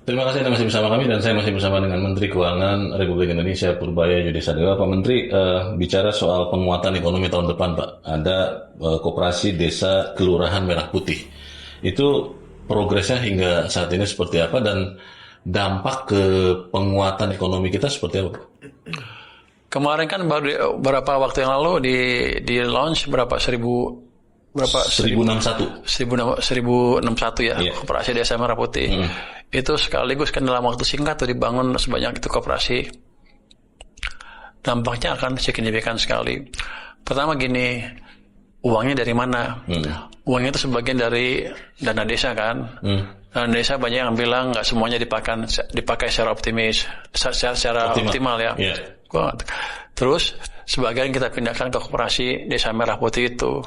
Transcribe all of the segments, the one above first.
Terima kasih Anda masih bersama kami dan saya masih bersama dengan Menteri Keuangan Republik Indonesia Purbaya Yudhisadewa. Pak Menteri, bicara soal penguatan ekonomi tahun depan, Pak. Ada Koperasi Desa Kelurahan Merah Putih. Itu progresnya hingga saat ini seperti apa dan dampak ke penguatan ekonomi kita seperti apa, Pak? Kemarin kan baru beberapa waktu yang lalu di launch berapa 1061 ya, yeah. Koperasi Desa Merah Putih. Itu sekaligus kan dalam waktu singkat tuh dibangun sebanyak itu koperasi. Dampaknya akan signifikan sekali. Pertama gini, uangnya dari mana? Uangnya itu sebagian dari dana desa kan. Dana desa banyak yang bilang nggak semuanya dipakai secara secara optimal ya. Yeah. Terus sebagian kita pindahkan ke Koperasi Desa Merah Putih itu.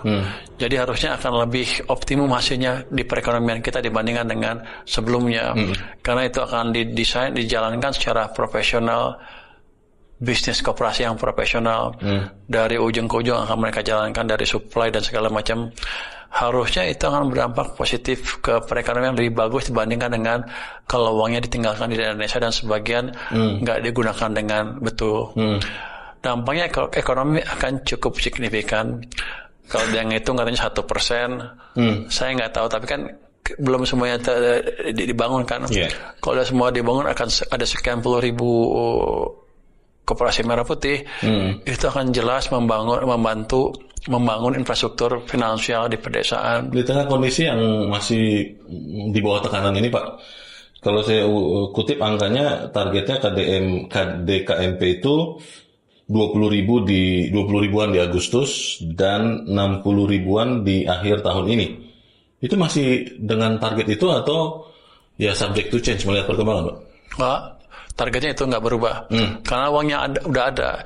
Jadi harusnya akan lebih optimum hasilnya di perekonomian kita dibandingkan dengan sebelumnya. Karena itu akan dijalankan secara profesional, bisnis koperasi yang profesional. Dari ujung ke ujung akan mereka jalankan dari supply dan segala macam. Harusnya itu akan berdampak positif ke perekonomian lebih bagus dibandingkan dengan kalau uangnya ditinggalkan di dana desa dan sebagian nggak digunakan dengan betul. Dampaknya ekonomi akan cukup signifikan. Kalau dia ngitung katanya 1%, saya nggak tahu, tapi kan belum semuanya dibangun kan. Yeah. Kalau sudah semua dibangun akan ada sekian puluh ribu Koperasi Merah Putih. Itu akan jelas membantu membangun infrastruktur finansial di pedesaan. Di tengah kondisi yang masih di bawah tekanan ini, Pak, kalau saya kutip angkanya, targetnya KDKMP itu 20 ribuan di Agustus dan 60 ribuan di akhir tahun ini. Itu masih dengan target itu atau ya subject to change melihat perkembangan, Pak? Pak, targetnya itu nggak berubah karena uangnya udah ada.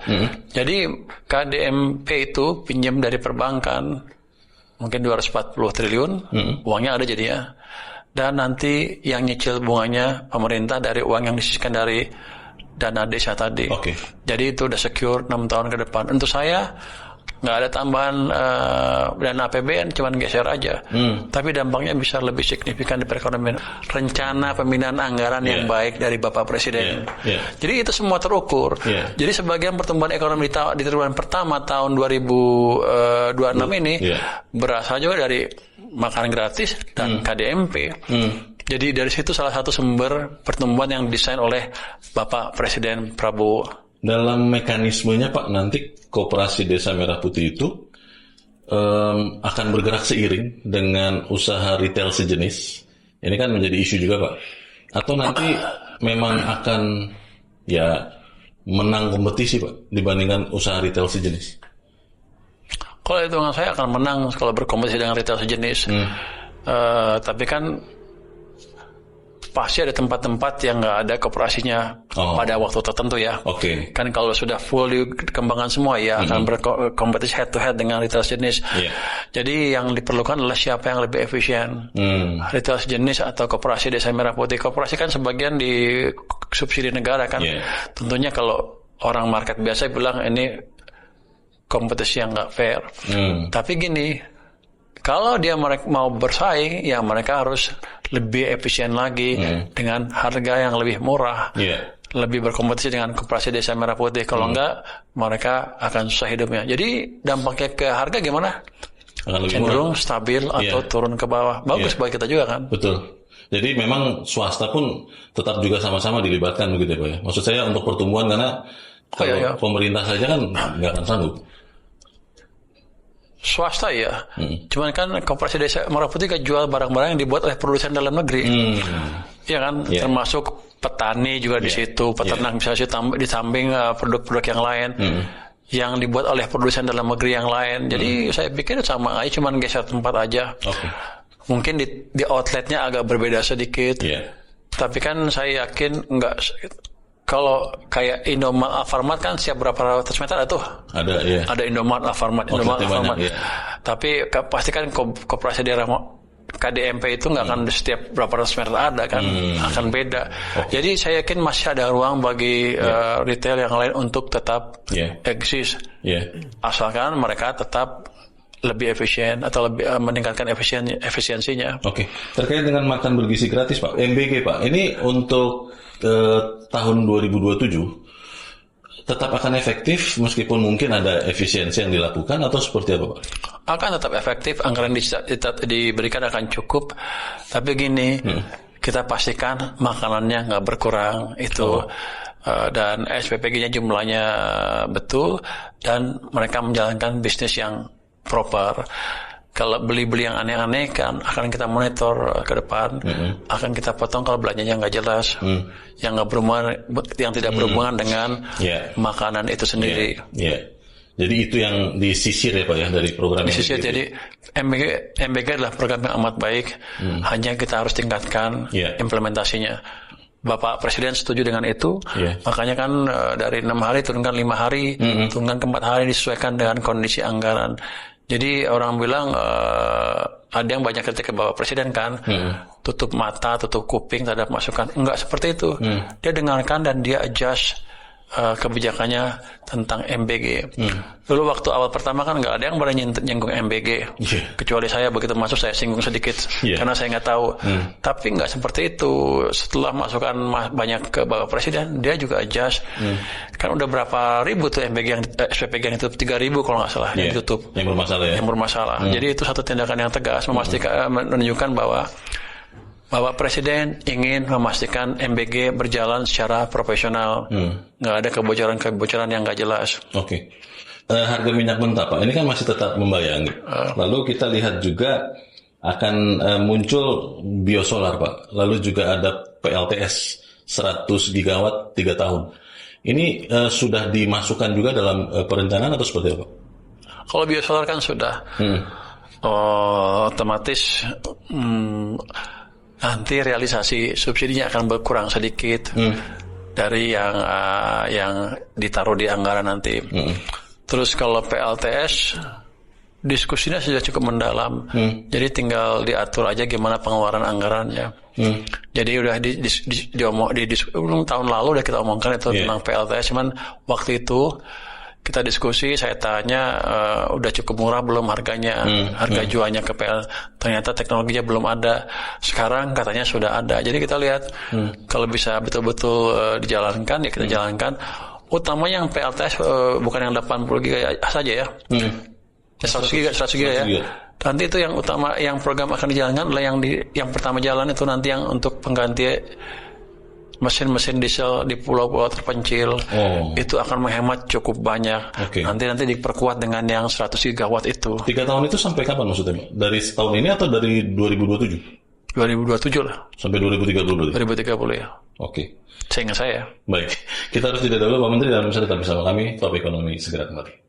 Jadi KDMP itu pinjam dari perbankan mungkin 240 triliun, uangnya ada jadinya. Dan nanti yang nyicil bunganya pemerintah dari uang yang disisihkan dari dana desa tadi. Okay. Jadi itu udah secure 6 tahun ke depan. Untuk saya nggak ada tambahan dana APBN, cuman geser aja. Tapi dampaknya bisa lebih signifikan di perekonomian. Rencana pembinaan anggaran yang baik dari Bapak Presiden. Jadi itu semua terukur. Jadi sebagian pertumbuhan ekonomi di triwulan pertama tahun 2026 ini berasal juga dari makanan gratis dan KDMP. Jadi dari situ salah satu sumber pertumbuhan yang didesain oleh Bapak Presiden Prabowo. Dalam mekanismenya, Pak, nanti Koperasi Desa Merah Putih itu akan bergerak seiring dengan usaha retail sejenis. Ini kan menjadi isu juga, Pak. Atau nanti memang akan menang kompetisi, Pak, dibandingkan usaha retail sejenis? Kalau hitungan saya akan menang kalau berkompetisi dengan retail sejenis. Tapi kan pasti ada tempat-tempat yang nggak ada koperasinya pada waktu tertentu ya. Kan kalau sudah full dikembangkan semua akan berkompetisi head to head dengan retail sejenis. Jadi yang diperlukan adalah siapa yang lebih efisien, retail sejenis atau Koperasi Desa Merah Putih. Koperasi kan sebagian di subsidi negara kan. Tentunya kalau orang market biasa bilang ini kompetisi yang nggak fair. Tapi gini, kalau dia mau bersaing, ya mereka harus lebih efisien lagi dengan harga yang lebih murah, lebih berkompetisi dengan Koperasi Desa Merah Putih. Kalau enggak, mereka akan susah hidupnya. Jadi dampaknya ke harga gimana? Cenderung stabil atau turun ke bawah. Bagus buat kita juga kan? Betul. Jadi memang swasta pun tetap juga sama-sama dilibatkan begitu ya, Pak ya. Maksud saya untuk pertumbuhan, karena kalau pemerintah saja kan nggak akan sanggup. Swasta ya, cuman kan Koperasi Desa Merah Putih kan jual barang-barang yang dibuat oleh produsen dalam negeri, ya kan, termasuk petani juga di situ, peternak bisa di samping produk-produk yang lain yang dibuat oleh produsen dalam negeri yang lain. Jadi saya pikir sama aja, cuman geser tempat aja. Mungkin di outletnya agak berbeda sedikit, tapi kan saya yakin enggak. Kalau kayak Indomaret, Alfamart kan setiap berapa ratus meter ada Indomaret, Alfamart. Tapi pasti kan koperasi daerah KDMP itu nggak akan setiap berapa ratus meter ada kan, akan beda. Jadi saya yakin masih ada ruang bagi retail yang lain untuk tetap eksis, asalkan mereka tetap lebih efisien atau lebih meningkatkan efisiensinya. Oke. Terkait dengan makan bergizi gratis, Pak, MBG, Pak, ini untuk tahun 2027 tetap akan efektif meskipun mungkin ada efisiensi yang dilakukan atau seperti apa, Pak? Akan tetap efektif, anggaran diberikan akan cukup, tapi gini, kita pastikan makanannya nggak berkurang itu. Dan SPPG-nya jumlahnya betul dan mereka menjalankan bisnis yang proper. Kalau beli-beli yang aneh-aneh kan akan kita monitor ke depan, akan kita potong kalau belanjanya nggak jelas, yang nggak berhubungan, yang tidak berhubungan dengan makanan itu sendiri. Jadi itu yang disisir ya Pak ya dari program disisir. Jadi MBG adalah program yang amat baik, hanya kita harus tingkatkan implementasinya. Bapak Presiden setuju dengan itu, makanya kan dari 6 hari turunkan 5 hari, turunkan ke 4 hari disesuaikan dengan kondisi anggaran. Jadi orang bilang ada yang banyak kritik ke Bapak Presiden kan, tutup mata, tutup kuping terhadap masukan. Enggak seperti itu. Dia dengarkan dan dia adjust kebijakannya tentang MBG. Dulu waktu awal pertama kan nggak ada yang berani nyinggung MBG, kecuali saya begitu masuk saya singgung sedikit karena saya nggak tahu. Tapi nggak seperti itu. Setelah masukan banyak ke Bapak Presiden, dia juga adjust. Kan udah berapa ribu tuh MBG yang SPPG yang itu 3.000 kalau nggak salah yang ditutup. Yang bermasalah ya. Yang bermasalah. Jadi itu satu tindakan yang tegas memastikan menunjukkan bahwa Bapak Presiden ingin memastikan MBG berjalan secara profesional, nggak ada kebocoran-kebocoran yang nggak jelas. Oke. Harga minyak mentah Pak, ini kan masih tetap membayangi. Lalu kita lihat juga akan muncul biosolar Pak. Lalu juga ada PLTS 100 gigawatt 3 tahun. Ini sudah dimasukkan juga dalam perencanaan atau seperti apa? Kalau biosolar kan sudah otomatis. Nanti realisasi subsidinya akan berkurang sedikit dari yang ditaruh di anggaran nanti. Terus kalau PLTS diskusinya sudah cukup mendalam, jadi tinggal diatur aja gimana pengeluaran anggarannya. Jadi udah tahun lalu udah kita omongkan itu tentang PLTS, cuman waktu itu kita diskusi, saya tanya udah cukup murah belum harganya, harga jualnya ke PL. Ternyata teknologinya belum ada. Sekarang katanya sudah ada. Jadi kita lihat kalau bisa betul-betul dijalankan ya kita jalankan. Utamanya yang PLTS bukan yang 80 GB saja ya. 100 GB ya. Nanti itu yang utama, yang program akan dijalankan adalah yang pertama jalan itu nanti yang untuk pengganti mesin-mesin diesel di pulau-pulau terpencil. Itu akan menghemat cukup banyak. Nanti diperkuat dengan yang 100 gigawatt itu. 3 tahun itu sampai kapan maksudnya? Dari tahun ini atau dari 2027? 2027 lah. Sampai 2030? 2030 ya. Oke. Seingat saya. Baik. Kita harus jeda dulu Pak Menteri, dan bisa tetap bersama kami. Top Ekonomi segera kembali.